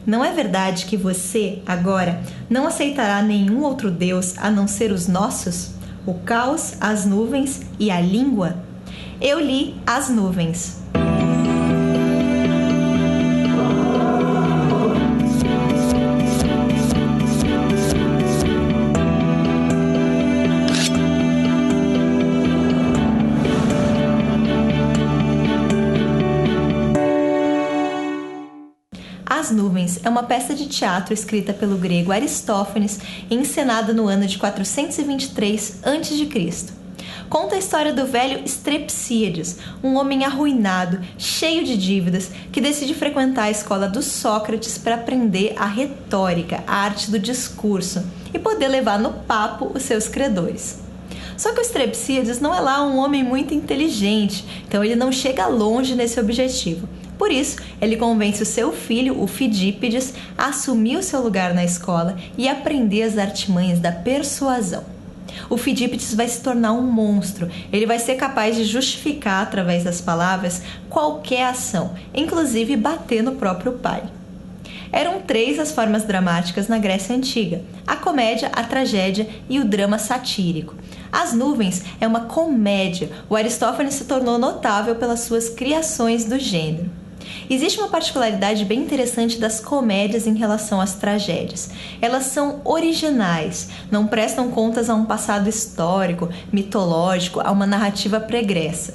não é verdade que você, agora, não aceitará nenhum outro Deus a não ser os nossos? O caos, as nuvens e a língua? Eu li As Nuvens. As Nuvens é uma peça de teatro escrita pelo grego Aristófanes e encenada no ano de 423 a.C. Conta a história do velho Strepsíades, um homem arruinado, cheio de dívidas, que decide frequentar a escola do Sócrates para aprender a retórica, a arte do discurso, e poder levar no papo os seus credores. Só que o Strepsíades não é lá um homem muito inteligente, então ele não chega longe nesse objetivo. Por isso, ele convence o seu filho, o Fidípides, a assumir o seu lugar na escola e aprender as artimanhas da persuasão. O Fidípides vai se tornar um monstro. Ele vai ser capaz de justificar, através das palavras, qualquer ação, inclusive bater no próprio pai. Eram 3 as formas dramáticas na Grécia Antiga: a comédia, a tragédia e o drama satírico. As Nuvens é uma comédia. O Aristófanes se tornou notável pelas suas criações do gênero. Existe uma particularidade bem interessante das comédias em relação às tragédias. Elas são originais, não prestam contas a um passado histórico, mitológico, a uma narrativa pregressa.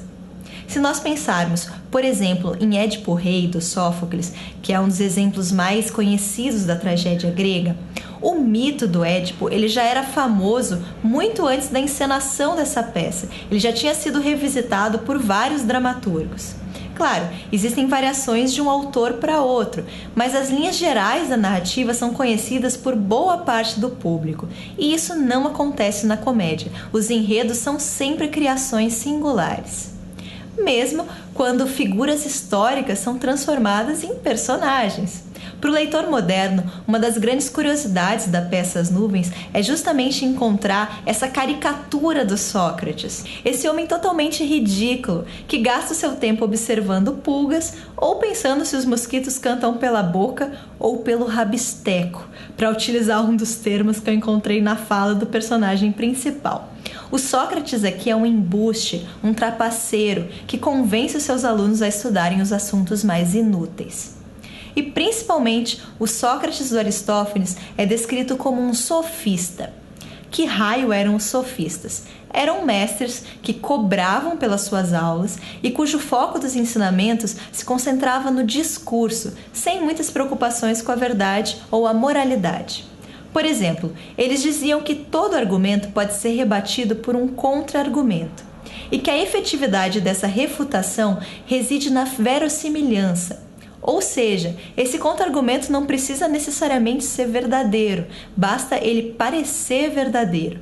Se nós pensarmos, por exemplo, em Édipo Rei, do Sófocles, que é um dos exemplos mais conhecidos da tragédia grega, o mito do Édipo ele já era famoso muito antes da encenação dessa peça. Ele já tinha sido revisitado por vários dramaturgos. Claro, existem variações de um autor para outro, mas as linhas gerais da narrativa são conhecidas por boa parte do público, e isso não acontece na comédia. Os enredos são sempre criações singulares, mesmo quando figuras históricas são transformadas em personagens. Para o leitor moderno, uma das grandes curiosidades da peça As Nuvens é justamente encontrar essa caricatura do Sócrates, esse homem totalmente ridículo, que gasta o seu tempo observando pulgas ou pensando se os mosquitos cantam pela boca ou pelo rabisteco, para utilizar um dos termos que eu encontrei na fala do personagem principal. O Sócrates aqui é um embuste, um trapaceiro, que convence os seus alunos a estudarem os assuntos mais inúteis. E principalmente, o Sócrates do Aristófanes é descrito como um sofista. Que raio eram os sofistas? Eram mestres que cobravam pelas suas aulas e cujo foco dos ensinamentos se concentrava no discurso, sem muitas preocupações com a verdade ou a moralidade. Por exemplo, eles diziam que todo argumento pode ser rebatido por um contra-argumento e que a efetividade dessa refutação reside na verossimilhança. Ou seja, esse contra-argumento não precisa necessariamente ser verdadeiro, basta ele parecer verdadeiro.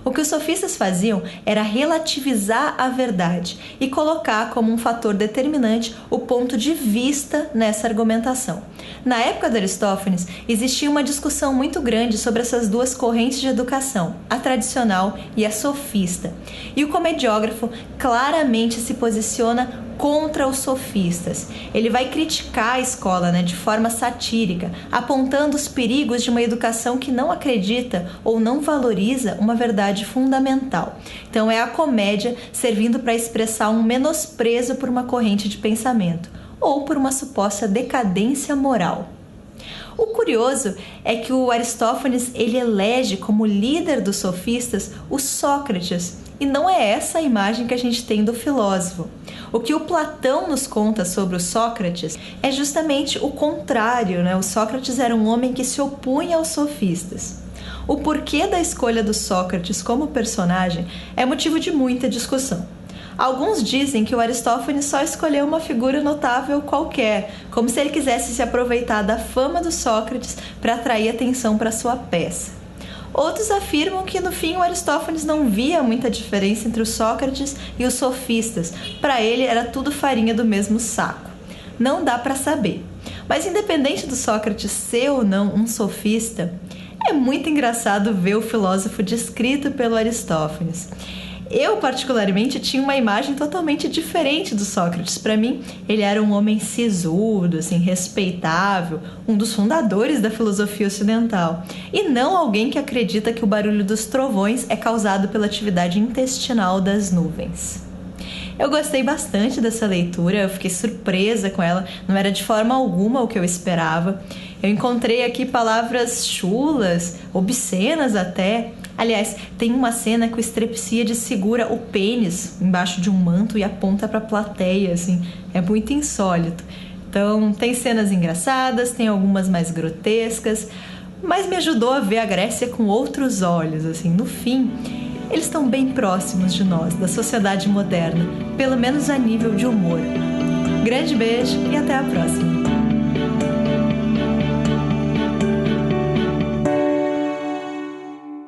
O que os sofistas faziam era relativizar a verdade e colocar como um fator determinante o ponto de vista nessa argumentação. Na época de Aristófanes, existia uma discussão muito grande sobre essas duas correntes de educação, a tradicional e a sofista. E o comediógrafo claramente se posiciona contra os sofistas. Ele vai criticar a escola, de forma satírica, apontando os perigos de uma educação que não acredita ou não valoriza uma verdade fundamental. Então é a comédia servindo para expressar um menosprezo por uma corrente de pensamento ou por uma suposta decadência moral. O curioso é que o Aristófanes ele elege como líder dos sofistas o Sócrates, e não é essa a imagem que a gente tem do filósofo. O que o Platão nos conta sobre o Sócrates é justamente o contrário, O Sócrates era um homem que se opunha aos sofistas. O porquê da escolha do Sócrates como personagem é motivo de muita discussão. Alguns dizem que o Aristófanes só escolheu uma figura notável qualquer, como se ele quisesse se aproveitar da fama do Sócrates para atrair atenção para sua peça. Outros afirmam que no fim o Aristófanes não via muita diferença entre o Sócrates e os sofistas. Para ele era tudo farinha do mesmo saco. Não dá para saber. Mas independente do Sócrates ser ou não um sofista, é muito engraçado ver o filósofo descrito pelo Aristófanes. Eu, particularmente, tinha uma imagem totalmente diferente do Sócrates. Para mim, ele era um homem sisudo, assim, respeitável, um dos fundadores da filosofia ocidental, e não alguém que acredita que o barulho dos trovões é causado pela atividade intestinal das nuvens. Eu gostei bastante dessa leitura, eu fiquei surpresa com ela, não era de forma alguma o que eu esperava. Eu encontrei aqui palavras chulas, obscenas até. Aliás, tem uma cena que o Strepsíades segura o pênis embaixo de um manto e aponta para a plateia, assim, é muito insólito. Então, tem cenas engraçadas, tem algumas mais grotescas, mas me ajudou a ver a Grécia com outros olhos, assim, no fim. Eles estão bem próximos de nós, da sociedade moderna, pelo menos a nível de humor. Grande beijo e até a próxima!